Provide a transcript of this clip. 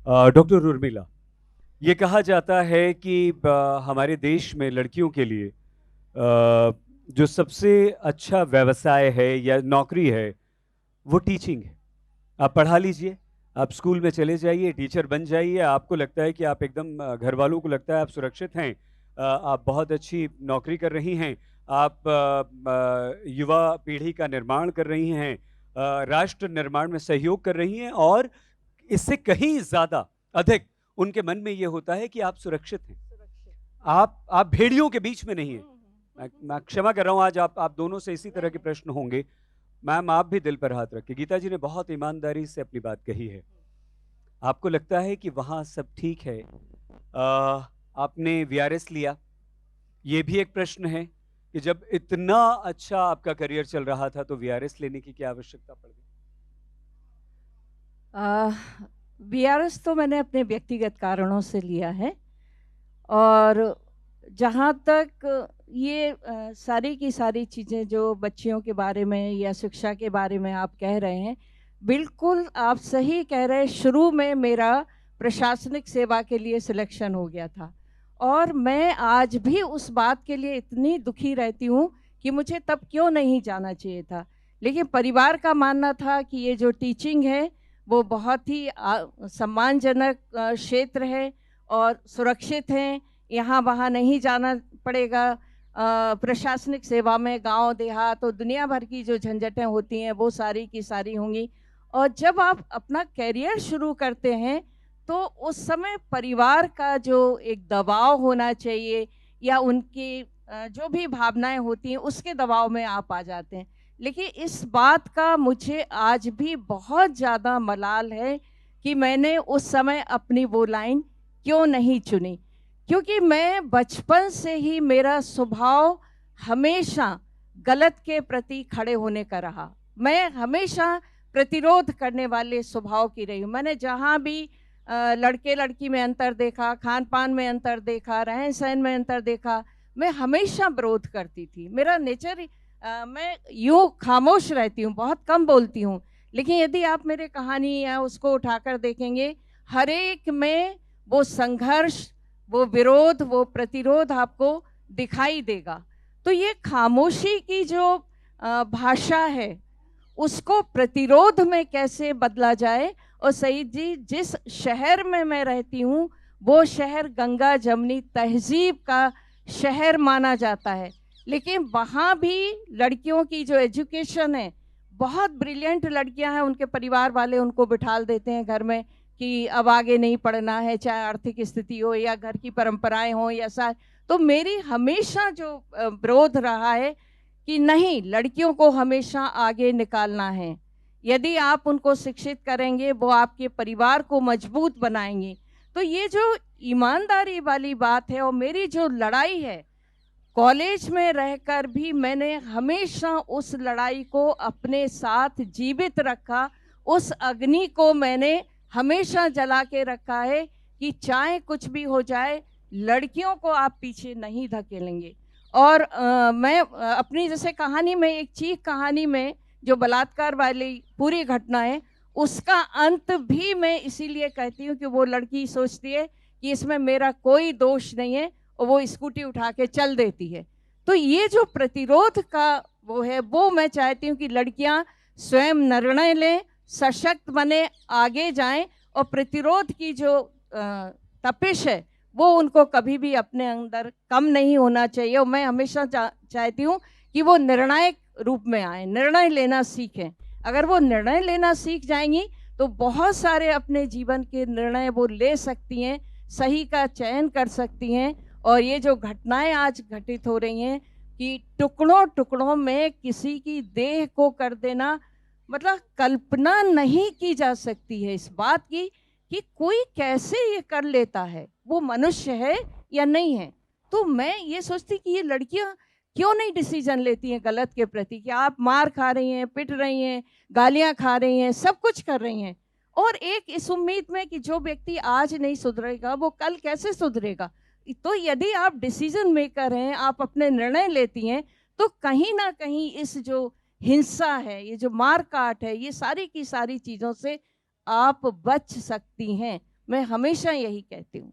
Doctor Urmila, ये कहा जाता है कि हमारे देश में लड़कियों के लिए जो सबसे अच्छा व्यवसाय है या नौकरी है, वो टीचिंग है। आप पढ़ा लीजिए, आप स्कूल में चले जाइए, टीचर बन जाइए, आपको लगता है कि आप एकदम घर वालों को लगता है आप सुरक्षित हैं, आप बहुत अच्छी नौकरी कर रही हैं, आप युवा पीढ़ी का निर्माण कर रही हैं, राष्ट्र निर्माण में सहयोग कर रही हैं और इससे कहीं ज़्यादा अधिक उनके मन में ये होता है कि आप सुरक्षित हैं। सुरक्षित। आप भेड़ियों के बीच में नहीं हैं। मैं हुँ। क्षमा कर रहा हूँ, आज आप दोनों से इसी तरह के नहीं। प्रश्न होंगे। मैम, आप भी दिल पर हाथ रखिए। गीता जी ने बहुत ईमानदारी से अपनी बात कही है। आपको लगता है कि वहाँ सब ठीक है। आपने वीआरएस लिया, ये भी एक प्रश्न है कि जब इतना अच्छा आपका करियर चल रहा था तो वीआरएस लेने की क्या आवश्यकता पड़ गई? बीआरएस तो मैंने अपने व्यक्तिगत कारणों से लिया है और जहाँ तक ये सारी की सारी चीज़ें जो बच्चियों के बारे में या शिक्षा के बारे में आप कह रहे हैं, बिल्कुल आप सही कह रहे हैं। शुरू में मेरा प्रशासनिक सेवा के लिए सिलेक्शन हो गया था और मैं आज भी उस बात के लिए इतनी दुखी रहती हूँ कि मुझे तब क्यों नहीं जाना चाहिए था। लेकिन परिवार का मानना था कि ये जो टीचिंग है, वो बहुत ही सम्मानजनक क्षेत्र है और सुरक्षित हैं, यहाँ-वहाँ नहीं जाना पड़ेगा। प्रशासनिक सेवा में गाँव, देहात और दुनिया भर की जो झंझटें होती हैं, वो सारी की सारी होंगी। और जब आप अपना करियर शुरू करते हैं, तो उस समय परिवार का जो एक दबाव होना चाहिए या उनकी जो भी भावनाएँ होती हैं, उसके दबाव में आप आ जाते हैं। लेकिन इस बात का मुझे आज भी बहुत ज़्यादा मलाल है कि मैंने उस समय अपनी वो लाइन क्यों नहीं चुनी। क्योंकि मैं बचपन से ही मेरा स्वभाव हमेशा गलत के प्रति खड़े होने का रहा। मैं हमेशा प्रतिरोध करने वाले स्वभाव की रही हूँ। मैंने जहाँ भी लड़के-लड़की में अंतर देखा, खान-पान में अंतर देखा, रहन-सहन में अंतर देखा, मैं हमेशा विरोध करती थी। मेरा नेचर ही मैं यूँ खामोश रहती हूँ, बहुत कम बोलती हूँ। लेकिन यदि आप मेरे कहानी या उसको उठाकर देखेंगे, हर एक में वो संघर्ष, वो विरोध, वो प्रतिरोध आपको दिखाई देगा। तो ये खामोशी की जो भाषा है, उसको प्रतिरोध में कैसे बदला जाए। और सईद जी, जिस शहर में मैं रहती हूँ, वो शहर गंगा जमुनी तहज़ीब का शहर माना जाता है। लेकिन वहाँ भी लड़कियों की जो एजुकेशन है, बहुत ब्रिलियंट लड़कियाँ हैं, उनके परिवार वाले उनको बिठाल देते हैं घर में कि अब आगे नहीं पढ़ना है, चाहे आर्थिक स्थिति हो या घर की परंपराएं हों या सा। तो मेरी हमेशा जो विरोध रहा है कि नहीं, लड़कियों को हमेशा आगे निकालना है। यदि आप उनको शिक्षित करेंगे, वो आपके परिवार को मजबूत बनाएंगी। तो ये जो ईमानदारी वाली बात है और मेरी जो लड़ाई है, कॉलेज में रहकर भी मैंने हमेशा उस लड़ाई को अपने साथ जीवित रखा। उस अग्नि को मैंने हमेशा जला के रखा है कि चाहे कुछ भी हो जाए, लड़कियों को आप पीछे नहीं धकेलेंगे। और मैं अपनी जैसे कहानी में, एक चीख कहानी में जो बलात्कार वाली पूरी घटना है, उसका अंत भी मैं इसीलिए कहती हूँ कि वो लड़की सोचती है कि इसमें मेरा कोई दोष नहीं है और वो स्कूटी उठा के चल देती है। तो ये जो प्रतिरोध का वो है, वो मैं चाहती हूँ कि लड़कियां स्वयं निर्णय लें, सशक्त बने, आगे जाएं और प्रतिरोध की जो तपिश है, वो उनको कभी भी अपने अंदर कम नहीं होना चाहिए। और मैं हमेशा चाहती हूँ कि वो निर्णायक रूप में आए, निर्णय लेना सीखें। अगर वो निर्णय लेना सीख जाएंगी तो बहुत सारे अपने जीवन के निर्णय वो ले सकती हैं, सही का चयन कर सकती हैं। और ये जो घटनाएं आज घटित हो रही हैं कि टुकड़ों टुकड़ों में किसी की देह को कर देना, मतलब कल्पना नहीं की जा सकती है इस बात की कि कोई कैसे ये कर लेता है, वो मनुष्य है या नहीं है। तो मैं ये सोचती कि ये लड़कियां क्यों नहीं डिसीजन लेती हैं गलत के प्रति, कि आप मार खा रही हैं, पिट रही हैं, गालियां खा रही हैं, सब कुछ कर रही हैं, और एक इस उम्मीद में कि जो व्यक्ति आज नहीं सुधरेगा वो कल कैसे सुधरेगा। तो यदि आप डिसीजन मेकर हैं, आप अपने निर्णय लेती हैं, तो कहीं ना कहीं इस जो हिंसा है, ये जो मार काट है, ये सारी की सारी चीज़ों से आप बच सकती हैं। मैं हमेशा यही कहती हूँ